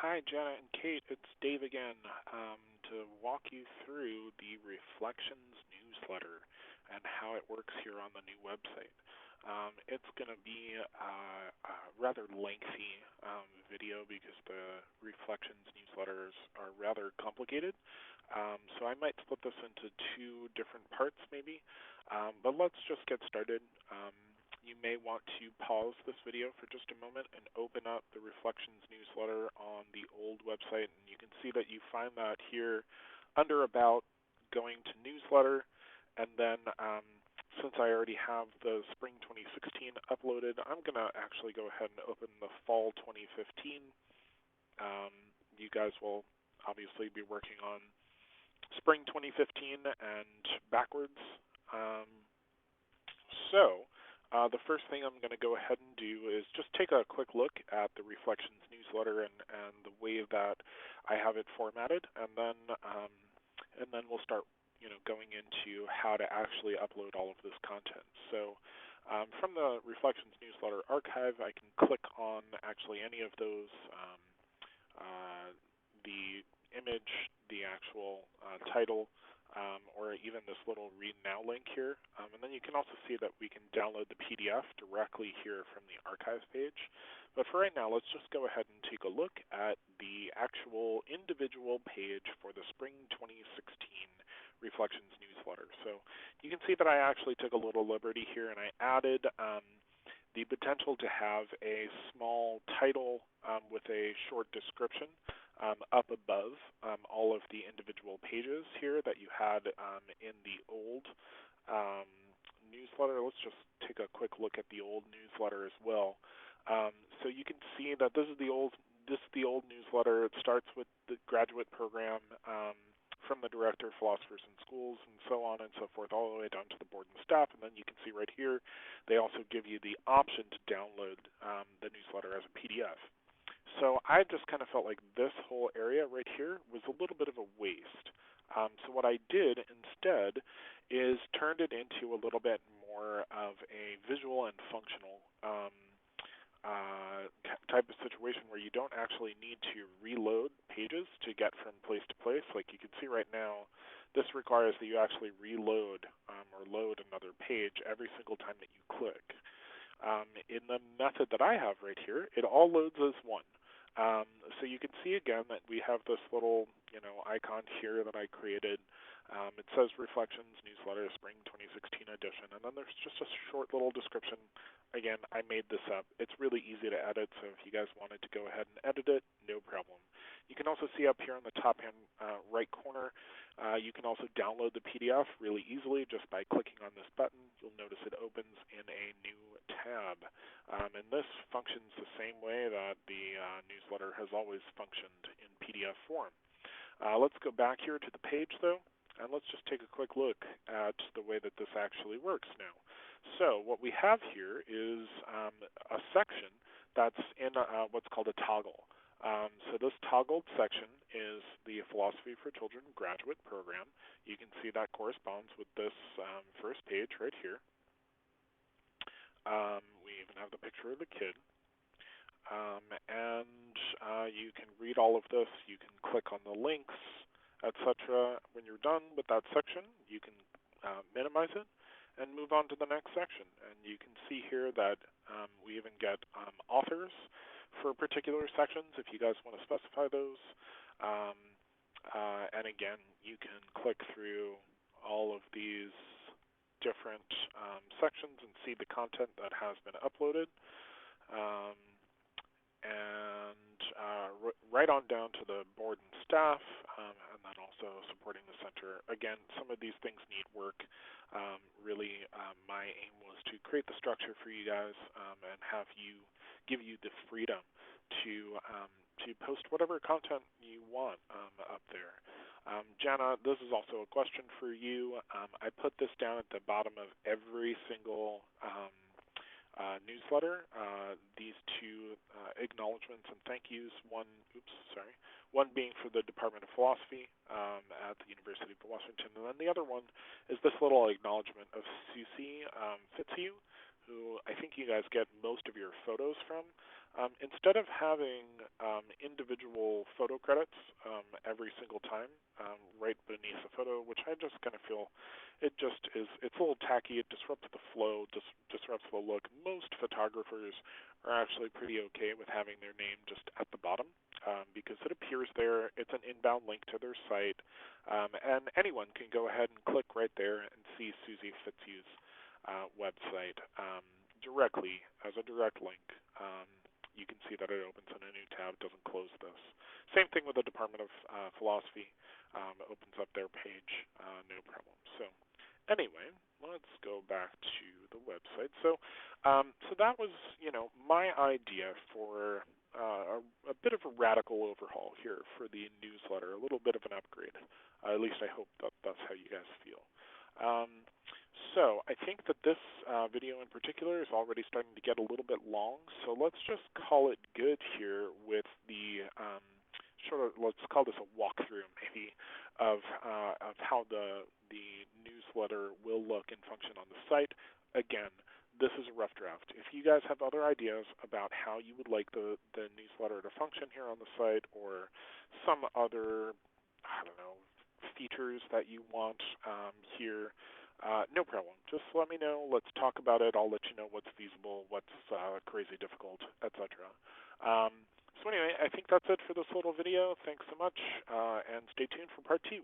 Hi, Jenna and Kate. It's Dave again to walk you through the Reflections newsletter and how it works here on the new website. It's going to be a rather lengthy video because the Reflections newsletters are rather complicated. So I might split this into two different parts maybe. But let's just get started. You may want to pause this video for just a moment and open up the Reflections newsletter on the old website, and you can see that you find that here under About, going to Newsletter, and then since I already have the Spring 2016 uploaded, I'm going to actually go ahead and open the Fall 2015. You guys will obviously be working on Spring 2015 and backwards. The first thing I'm going to go ahead and do is just take a quick look at the Reflections newsletter and the way that I have it formatted, and then we'll start, going into how to actually upload all of this content. So, from the Reflections newsletter archive, I can click on actually any of those, the image, the actual title, or even this little Read Now link here. And then you can also see that we can download the PDF directly here from the archive page. But for right now, let's just go ahead and take a look at the actual individual page for the Spring 2016 Reflections newsletter. So you can see that I actually took a little liberty here and I added the potential to have a small title with a short description up above all of the individual pages here that you had in the old newsletter. Let's just take a quick look at the old newsletter as well. So you can see that this is the old newsletter. It starts with the graduate program from the director, philosophers in schools, and so on and so forth, all the way down to the board and staff. And then you can see right here, they also give you the option to download the newsletter as a PDF. So I just kind of felt like this whole area right here was a little bit of a waste. So what I did instead is turned it into a little bit more of a visual and functional type of situation where you don't actually need to reload pages to get from place to place. Like you can see right now, this requires that you actually reload or load another page every single time that you click. In the method that I have right here, it all loads as one. So you can see again that we have this little, icon here that I created. It says Reflections Newsletter Spring 2016 edition, and then there's just a short little description. Again, I made this up. It's really easy to edit, so if you guys wanted to go ahead and edit it, no problem. You can also see up here in the top-hand right corner, you can also download the PDF really easily just by clicking on this button. You'll notice it opens in a new tab. And this functions the same way that the newsletter has always functioned in PDF form. Let's go back here to the page, though, and let's just take a quick look at the way that this actually works now. So what we have here is a section that's in what's called a toggle. So this toggled section is the Philosophy for Children graduate program. You can see that corresponds with this first page right here. We even have the picture of the kid. And you can read all of this. You can click on the links, etc. When you're done with that section, you can minimize it and move on to the next section. And you can see here that we even get authors for particular sections if you guys want to specify those. And again, you can click through all of these different sections and see the content that has been uploaded. Right on down to the board and staff, and then also supporting the center. Again, some of these things need work. Really, my aim was to create the structure for you guys and give you the freedom to post whatever content you want up there. Jana, this is also a question for you. I put this down at the bottom of every single newsletter. These two acknowledgments and thank yous. One being for the Department of Philosophy at the University of Washington, and then the other one is this little acknowledgment of Susie Fitzhugh, who I think you guys get most of your photos from. Instead of having individual photo credits every single time right beneath the photo, which I just kind of feel it's a little tacky. It disrupts the flow, disrupts the look. Most photographers are actually pretty okay with having their name just at the bottom because it appears there. It's an inbound link to their site, and anyone can go ahead and click right there and see Susie Fitzhugh's website directly as a direct link. You can see that it opens in a new tab, doesn't close this. Same thing with the Department of Philosophy. It opens up their page, no problem. So anyway, let's go back to the website. So that was, my idea for a bit of a radical overhaul here for the newsletter, a little bit of an upgrade. At least I hope that's how you guys feel. So I think that this video in particular is already starting to get a little bit long, so let's just call it good here with the let's call this a walkthrough maybe of how the newsletter will look and function on the site. Again, this is a rough draft. If you guys have other ideas about how you would like the newsletter to function here on the site, or some other, I don't know, features that you want here, no problem. Just let me know. Let's talk about it. I'll let you know what's feasible, what's crazy difficult, etc. So anyway, I think that's it for this little video. Thanks so much, and stay tuned for part 2.